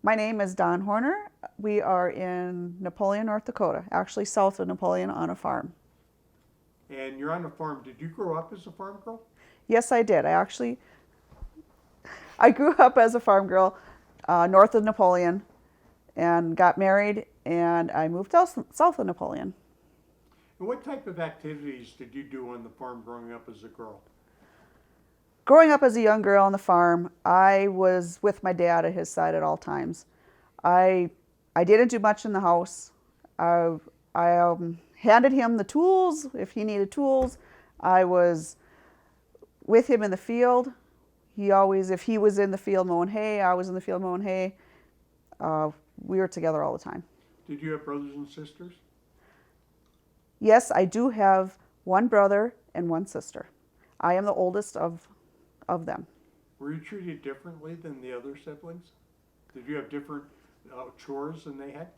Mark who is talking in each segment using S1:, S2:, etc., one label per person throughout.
S1: My name is Don Horner. We are in Napoleon, North Dakota, actually south of Napoleon on a farm.
S2: And you're on a farm. Did you grow up as a farm girl?
S1: Yes, I did. I grew up as a farm girl north of Napoleon and got married and I moved south of Napoleon.
S2: And what type of activities did you do on the farm growing up as a girl?
S1: Growing up as a young girl on the farm, I was with my dad at his side at all times. I I didn't do much in the house. I handed him the tools if he needed tools. I was with him in the field. If he was in the field mowing hay, I was in the field mowing hay. Uh, we were together all the time.
S2: Did you have brothers and sisters?
S1: Yes, I do have one brother and one sister. I am the oldest of them.
S2: Were you treated differently than the other siblings? Did you have different chores than they had?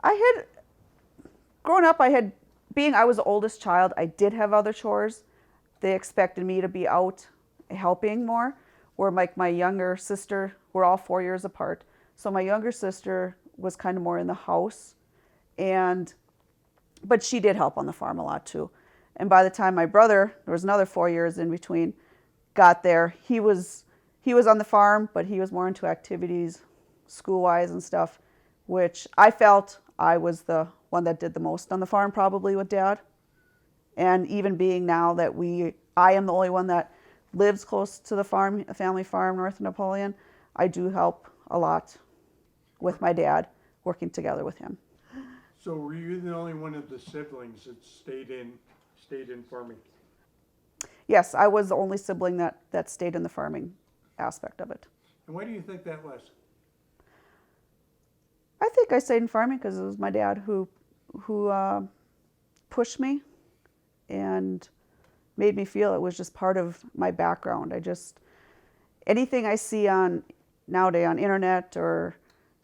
S1: I had Growing up, being I was the oldest child, I did have other chores. They expected me to be out helping more. Where my younger sister, we're all 4 years apart. So my younger sister was kind of more in the house, and but she did help on the farm a lot too. And by the time my brother, there was another 4 years in between, got there, he was on the farm, but he was more into activities, school wise and stuff, which I felt I was the one that did the most on the farm probably with dad. And even being now that I am the only one that lives close to the farm, a family farm north of Napoleon, I do help a lot with my dad, working together with him.
S2: So were you the only one of the siblings that stayed in farming?
S1: Yes, I was the only sibling that stayed in the farming aspect of it.
S2: And why do you think that was?
S1: I think I stayed in farming because it was my dad who pushed me and made me feel it was just part of my background. Anything I see on nowadays on internet or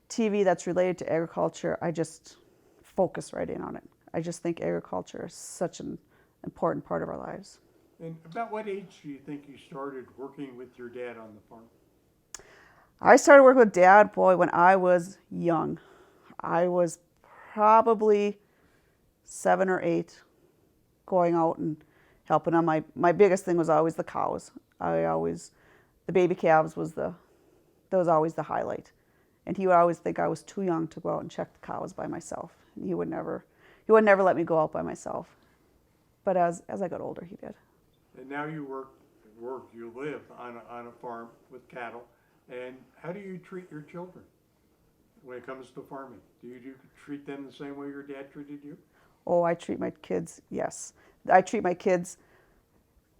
S1: TV that's related to agriculture, I just focus right in on it. I just think agriculture is such an important part of our lives.
S2: And about what age do you think you started working with your dad on the farm?
S1: I started working with dad, boy, when I was young. I was probably 7 or 8, going out and helping on my biggest thing was always the cows. The baby calves that was always the highlight. And he would always think I was too young to go out and check the cows by myself. And he would never let me go out by myself. But as I got older, he did.
S2: And now you live on a farm with cattle. And how do you treat your children when it comes to farming? Do you treat them the same way your dad treated you?
S1: Oh, I treat my kids, yes. I treat my kids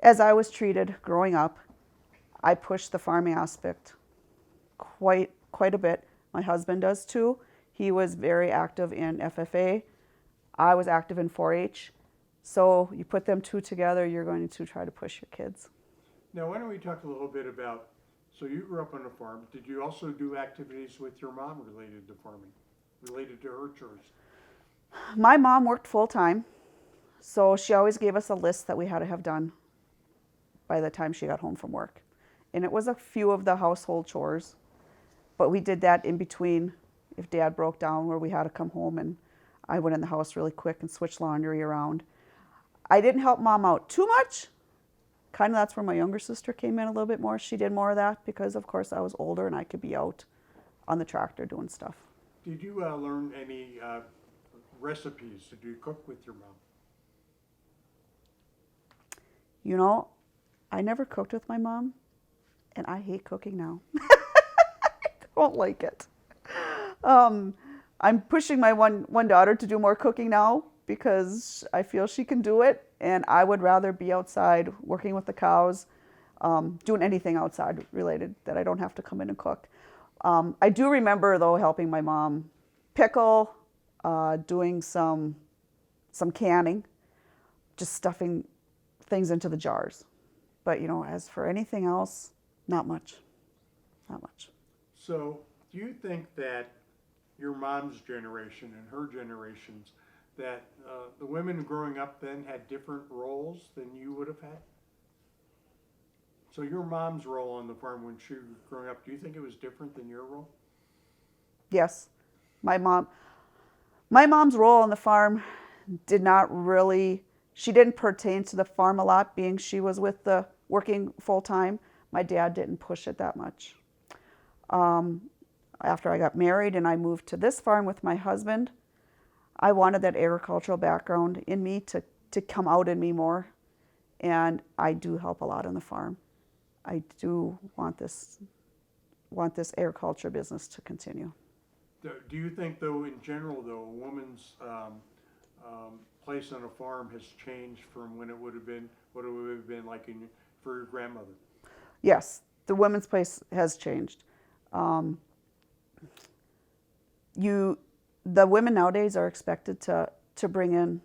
S1: as I was treated growing up. I push the farming aspect quite a bit. My husband does too. He was very active in FFA. I was active in 4-H. So you put them two together, you're going to try to push your kids.
S2: Now, why don't we talk a little bit about, so you grew up on a farm. Did you also do activities with your mom related to farming, related to her chores?
S1: My mom worked full time, so she always gave us a list that we had to have done by the time she got home from work. And it was a few of the household chores, but we did that in between if dad broke down where we had to come home and I went in the house really quick and switched laundry around. I didn't help mom out too much. Kind of that's where my younger sister came in a little bit more. She did more of that because, of course, I was older and I could be out on the tractor doing stuff.
S2: Did you learn any recipes? Did you cook with your mom?
S1: You know, I never cooked with my mom, and I hate cooking now. I don't like it. Um, I'm pushing my one daughter to do more cooking now because I feel she can do it, and I would rather be outside working with the cows, doing anything outside related that I don't have to come in and cook. I do remember though helping my mom pickle, doing some canning, just stuffing things into the jars. But as for anything else, not much, not much.
S2: So, do you think that your mom's generation and her generations, that the women growing up then had different roles than you would have had? So your mom's role on the farm when she was growing up, do you think it was different than your role?
S1: Yes, my mom's role on the farm did not really, she didn't pertain to the farm a lot, being she was with the working full time. My dad didn't push it that much. Um, After I got married and I moved to this farm with my husband, I wanted that agricultural background in me to come out in me more. And I do help a lot on the farm. I do want this agriculture business to continue.
S2: Do you think, though, in general, though, a woman's place on a farm has changed from when it would have been, what it would have been like for your grandmother?
S1: Yes, the women's place has changed. The women nowadays are expected to bring in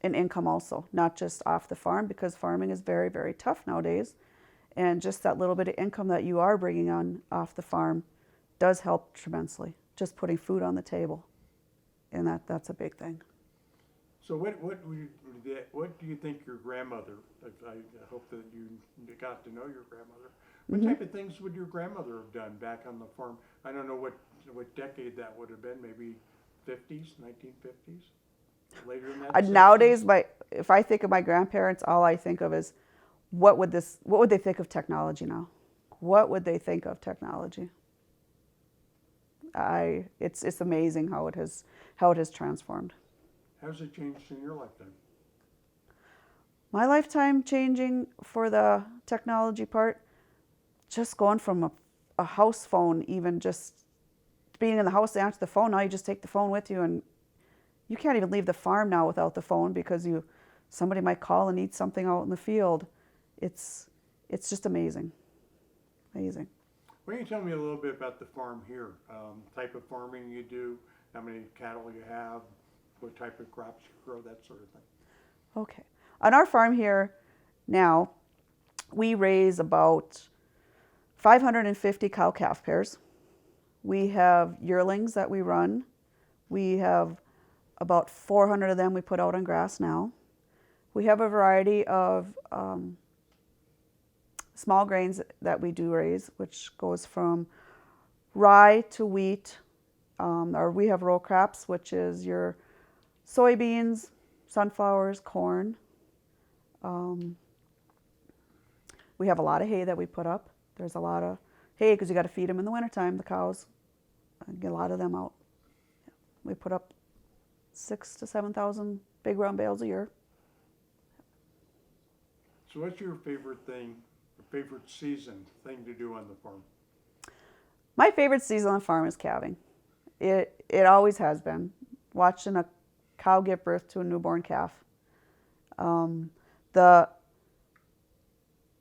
S1: an income also, not just off the farm, because farming is very, very tough nowadays. And just that little bit of income that you are bringing on off the farm does help tremendously, just putting food on the table. And that's a big thing.
S2: So what do you think your grandmother, I hope that you got to know your grandmother, what type of things would your grandmother have done back on the farm? I don't know what decade that would have been, maybe 50s, 1950s? Later than that?
S1: Nowadays, if I think of my grandparents, all I think of is what would they think of technology now? What would they think of technology? It's amazing how it has transformed.
S2: How's it changed in your lifetime?
S1: My lifetime changing for the technology part, just going from a house phone, even just being in the house to answer the phone, now you just take the phone with you, and you can't even leave the farm now without the phone because somebody might call and need something out in the field. It's just amazing. Amazing.
S2: Why don't you tell me a little bit about the farm here? Type of farming you do, how many cattle you have, what type of crops you grow, that sort of thing.
S1: Okay. On our farm here now, we raise about 550 cow-calf pairs. We have yearlings that we run. We have about 400 of them we put out on grass now. We have a variety of small grains that we do raise, which goes from rye to wheat. Or we have row crops, which is your soybeans, sunflowers, corn. We have a lot of hay that we put up. There's a lot of hay because you got to feed them in the wintertime, the cows. Get a lot of them out. We put up 6,000 to 7,000 big round bales a year.
S2: So what's your favorite thing, favorite season thing to do on the farm?
S1: My favorite season on the farm is calving. It always has been. Watching a cow give birth to a newborn calf. The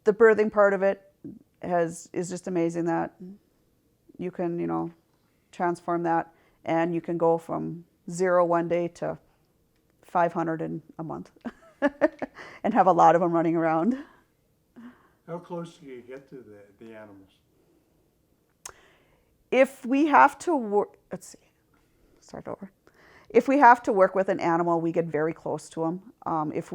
S1: birthing part of it is just amazing that you can, transform that, and you can go from 0 one day to 500 in a month and have a lot of them running around.
S2: How close do you get to the animals?
S1: If we have to work, let's see, start over. If we have to work with an animal, we get very close to them. If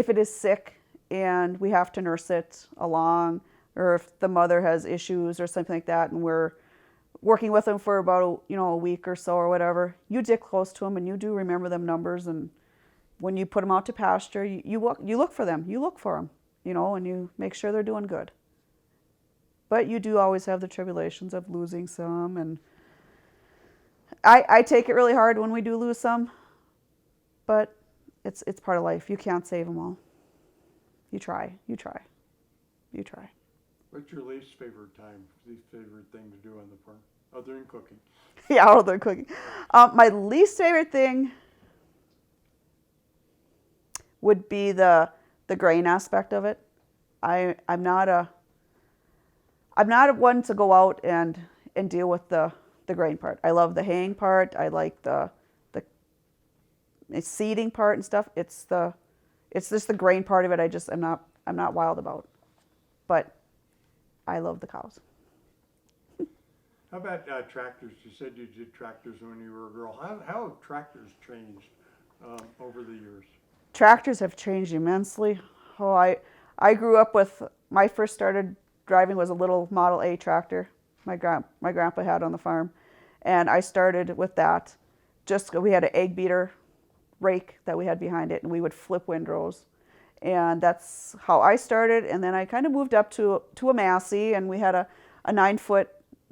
S1: it is sick and we have to nurse it along, or if the mother has issues or something like that, and we're working with them for about a week or so or whatever, you get close to them and you do remember them numbers. And when you put them out to pasture, you look for them. You look for them, and you make sure they're doing good. But you do always have the tribulations of losing some, and I take it really hard when we do lose some, but it's part of life. You can't save them all. You try.
S2: What's your least favorite thing to do on the farm, other than cooking?
S1: Yeah, other than cooking. My least favorite thing would be the grain aspect of it. I'm not a one to go out and deal with the grain part. I love the haying part. I like the seeding part and stuff. It's just the grain part of it. I'm not wild about. But I love the cows.
S2: How about tractors? You said you did tractors when you were a girl. How have tractors changed over the years?
S1: Tractors have changed immensely. Oh, I grew up with, my first started driving was a little Model A tractor my grandpa had on the farm. And I started with that. We had an egg beater rake that we had behind it, and we would flip windrows. And that's how I started. And then I kind of moved up to a Massey, and we had a 9-foot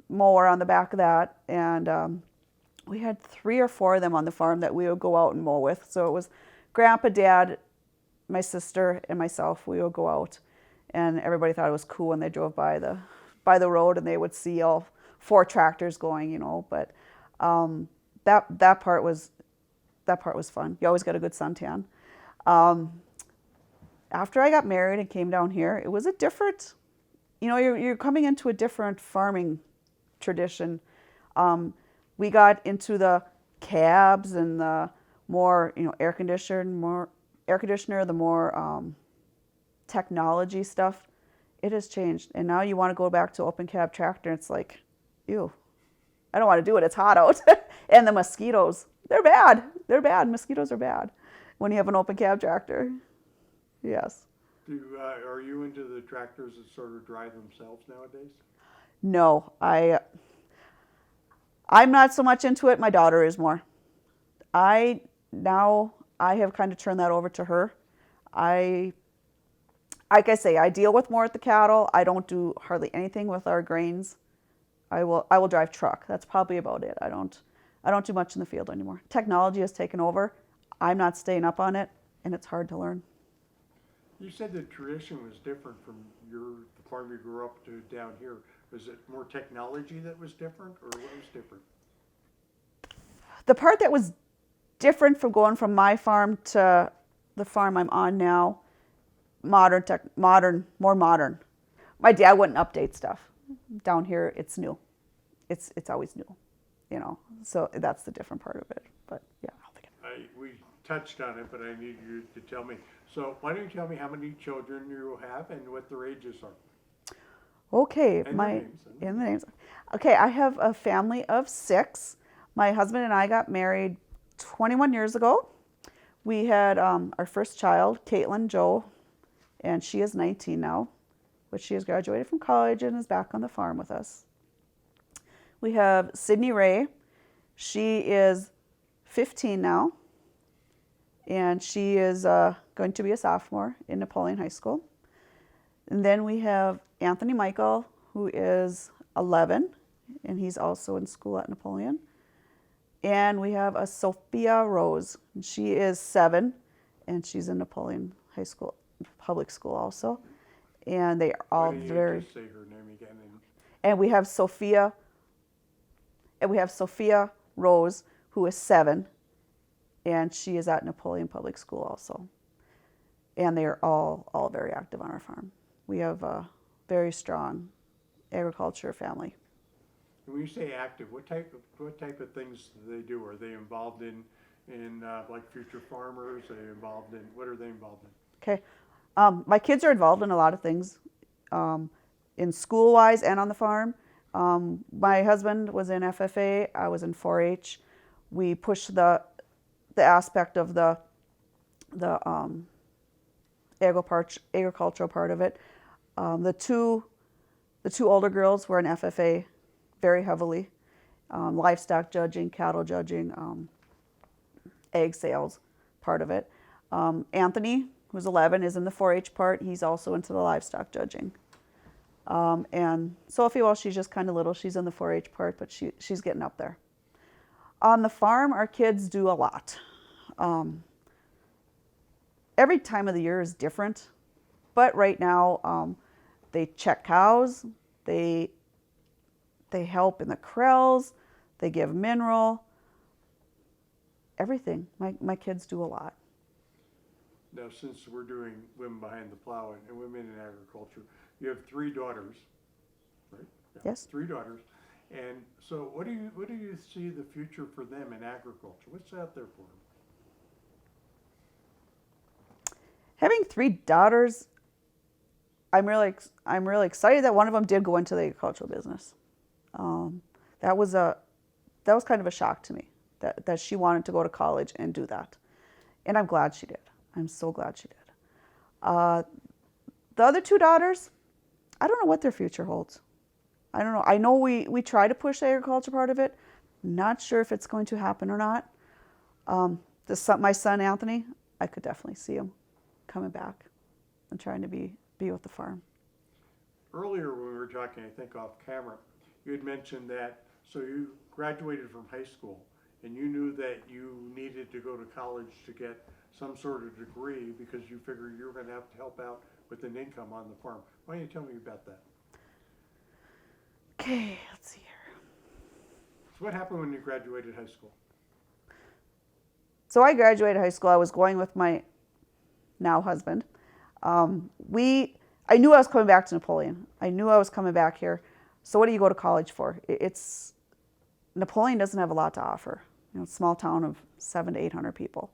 S1: mower on the back of that. And we had 3 or 4 of them on the farm that we would go out and mow with. So it was Grandpa, Dad, my sister, and myself. We would go out, and everybody thought it was cool when they drove by the road and they would see all 4 tractors going, But that part was fun. You always got a good suntan. After I got married and came down here, it was a different, you're coming into a different farming tradition. We got into the cabs and the more, air conditioner, the more technology stuff. It has changed. And now you want to go back to open cab tractor. It's like, ew, I don't want to do it. It's hot out. And the mosquitoes, they're bad. They're bad. Mosquitoes are bad when you have an open cab tractor. Yes.
S2: Are you into the tractors that sort of drive themselves nowadays?
S1: No, I'm not so much into it. My daughter is more. I have kind of turned that over to her. Like I say, I deal with more at the cattle. I don't do hardly anything with our grains. I will drive truck. That's probably about it. I don't do much in the field anymore. Technology has taken over. I'm not staying up on it, and it's hard to learn.
S2: You said the tradition was different from the farm you grew up to down here. Was it more technology that was different, or what was different?
S1: The part that was different from going from my farm to the farm I'm on now, more modern. My dad wouldn't update stuff. Down here, it's new. It's always new, So that's the different part of it. But yeah,
S2: we touched on it, but I need you to tell me. So why don't you tell me how many children you have and what their ages are?
S1: Okay,
S2: And their
S1: names. Okay, I have a family of 6. My husband and I got married 21 years ago. We had our first child, Caitlin Joe, and she is 19 now, but she has graduated from college and is back on the farm with us. We have Sydney Ray. She is 15 now, and she is going to be a sophomore in Napoleon High School. And then we have Anthony Michael, who is 11, and he's also in school at Napoleon. And we have a Sophia Rose. She is 7, and she's in Napoleon High School, public school also. And they are all very.
S2: Just say her name again.
S1: And we have Sophia. And we have Sophia Rose, who is 7, and she is at Napoleon Public School also. And they are all very active on our farm. We have a very strong agriculture family.
S2: When you say active, what type of things do they do? Are they involved in like future farmers? What are they involved in?
S1: Okay, my kids are involved in a lot of things, in school-wise and on the farm. My husband was in FFA. I was in 4-H. We pushed the aspect of the agricultural part of it. The two older girls were in FFA very heavily, livestock judging, cattle judging, egg sales part of it. Anthony, who's 11, is in the 4-H part. He's also into the livestock judging. And Sophie, well, she's just kind of little. She's in the 4-H part, but she's getting up there. On the farm, our kids do a lot. Every time of the year is different, but right now they check cows, they help in the corrals, they give mineral, everything. My kids do a lot.
S2: Now, since we're doing Women Behind the Plow and Women in Agriculture, you have 3 daughters, right? Yeah,
S1: Yes.
S2: 3 daughters. And so what do you see the future for them in agriculture? What's out there for them?
S1: Having 3 daughters, I'm really excited that one of them did go into the agricultural business. That was kind of a shock to me that she wanted to go to college and do that, and I'm glad she did. I'm so glad she did. The other two daughters, I don't know what their future holds. I don't know. I know we try to push the agriculture part of it. Not sure if it's going to happen or not. My son Anthony, I could definitely see him coming back and trying to be with the farm.
S2: Earlier when we were talking, I think off camera, you had mentioned that, so you graduated from high school and you knew that you needed to go to college to get some sort of degree because you figured you were going to have to help out with an income on the farm. Why don't you tell me about that?
S1: Okay, let's see here.
S2: So what happened when you graduated high school?
S1: So I graduated high school. I was going with my now husband. I knew I was coming back to Napoleon. I knew I was coming back here. So what do you go to college for? Napoleon doesn't have a lot to offer. You know, small town of 700 to 800 people.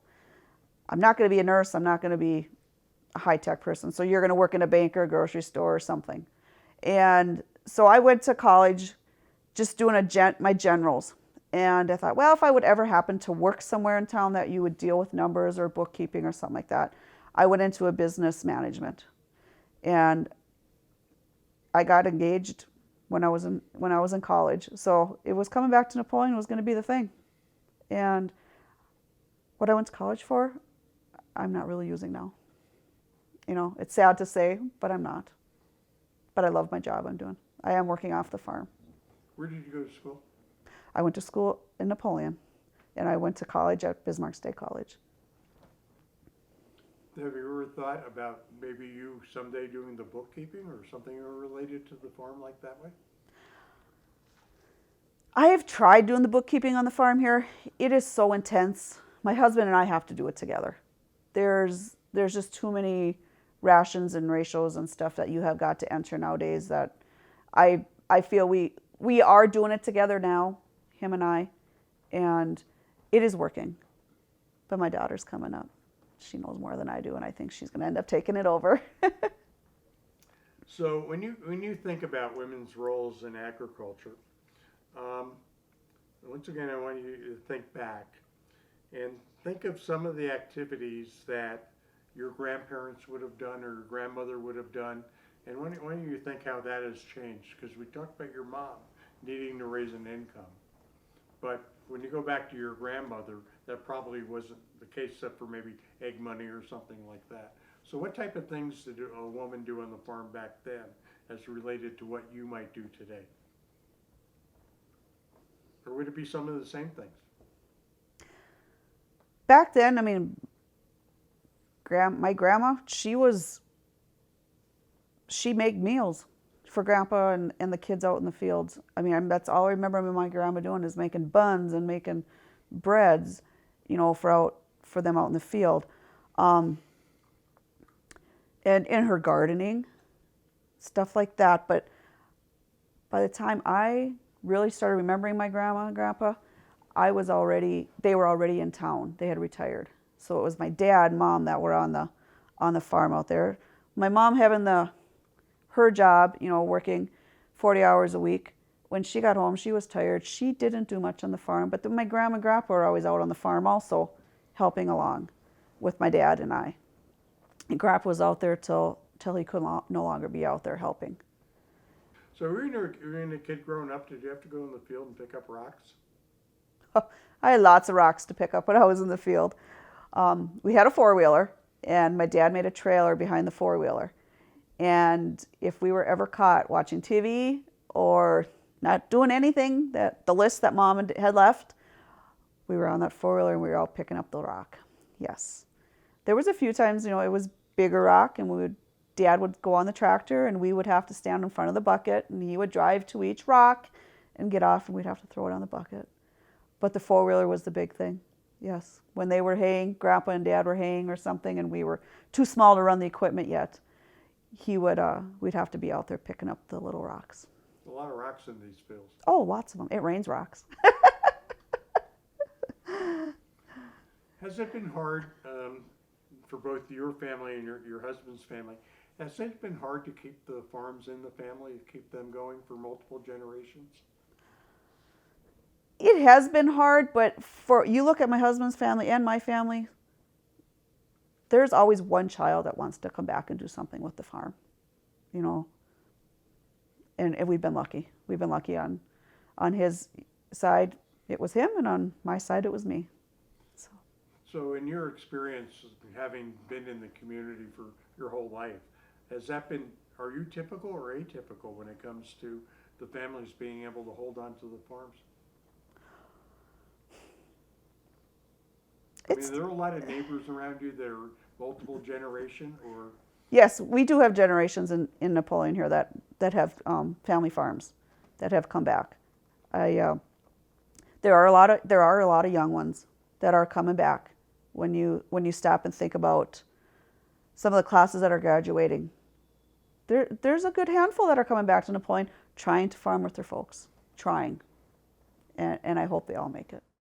S1: I'm not going to be a nurse. I'm not going to be a high-tech person. So you're going to work in a bank or a grocery store or something. And so I went to college just doing my generals. And I thought, well, if I would ever happen to work somewhere in town that you would deal with numbers or bookkeeping or something like that, I went into a business management. And I got engaged when I was in college. So it was coming back to Napoleon was going to be the thing. And what I went to college for, I'm not really using now. You know, it's sad to say, but I'm not. But I love my job I'm doing. I am working off the farm.
S2: Where did you go to school?
S1: I went to school in Napoleon, and I went to college at Bismarck State College.
S2: Have you ever thought about maybe you someday doing the bookkeeping or something related to the farm like that way?
S1: I have tried doing the bookkeeping on the farm here. It is so intense. My husband and I have to do it together. There's just too many rations and ratios and stuff that you have got to enter nowadays that I feel we are doing it together now, him and I, and it is working. But my daughter's coming up. She knows more than I do, and I think she's going to end up taking it over.
S2: So when you think about women's roles in agriculture, once again, I want you to think back and think of some of the activities that your grandparents would have done or your grandmother would have done, and why don't you think how that has changed? Because we talked about your mom needing to raise an income, but when you go back to your grandmother, that probably wasn't the case except for maybe egg money or something like that. So what type of things did a woman do on the farm back then as related to what you might do today? Or would it be some of the same things?
S1: Back then, I mean, my grandma, she made meals for Grandpa and the kids out in the fields. I mean, that's all I remember my grandma doing is making buns and making breads, you know, for them out in the field. And in her gardening, stuff like that. But by the time I really started remembering my grandma and grandpa, they were already in town. They had retired. So it was my dad and mom that were on the farm out there. My mom having her job, you know, working 40 hours a week. When she got home, she was tired. She didn't do much on the farm, but my grandma and grandpa were always out on the farm also, helping along with my dad and I. And grandpa was out there till he could no longer be out there helping.
S2: So when you were a kid growing up, did you have to go in the field and pick up rocks?
S1: I had lots of rocks to pick up when I was in the field. We had a four-wheeler, and my dad made a trailer behind the four-wheeler. And if we were ever caught watching TV or not doing anything, the list that mom had left, we were on that four-wheeler and we were out picking up the rock. Yes. There was a few times, you know, it was bigger rock and Dad would go on the tractor and we would have to stand in front of the bucket and he would drive to each rock and get off and we'd have to throw it on the bucket. But the four-wheeler was the big thing. Yes. When they were haying, Grandpa and Dad were haying or something and we were too small to run the equipment yet, we'd have to be out there picking up the little rocks.
S2: A lot of rocks in these fields.
S1: Oh, lots of them. It rains rocks.
S2: Has it been hard for both your family and your husband's family? Has it been hard to keep the farms in the family, keep them going for multiple generations?
S1: It has been hard, but you look at my husband's family and my family, there's always one child that wants to come back and do something with the farm. you know, and we've been lucky. We've been lucky on his side, it was him, and on my side, it was me. So.
S2: So in your experience, having been in the community for your whole life, has that been, are you typical or atypical when it comes to the families being able to hold on to the farms? I mean,
S1: It's,
S2: are there a lot of neighbors around you that are multiple generation or?
S1: yes, we do have generations in Napoleon here that have family farms that have come back. There are a lot of young ones that are coming back when you stop and think about some of the classes that are graduating. There's a good handful that are coming back to Napoleon trying to farm with their folks, trying, and I hope they all make it.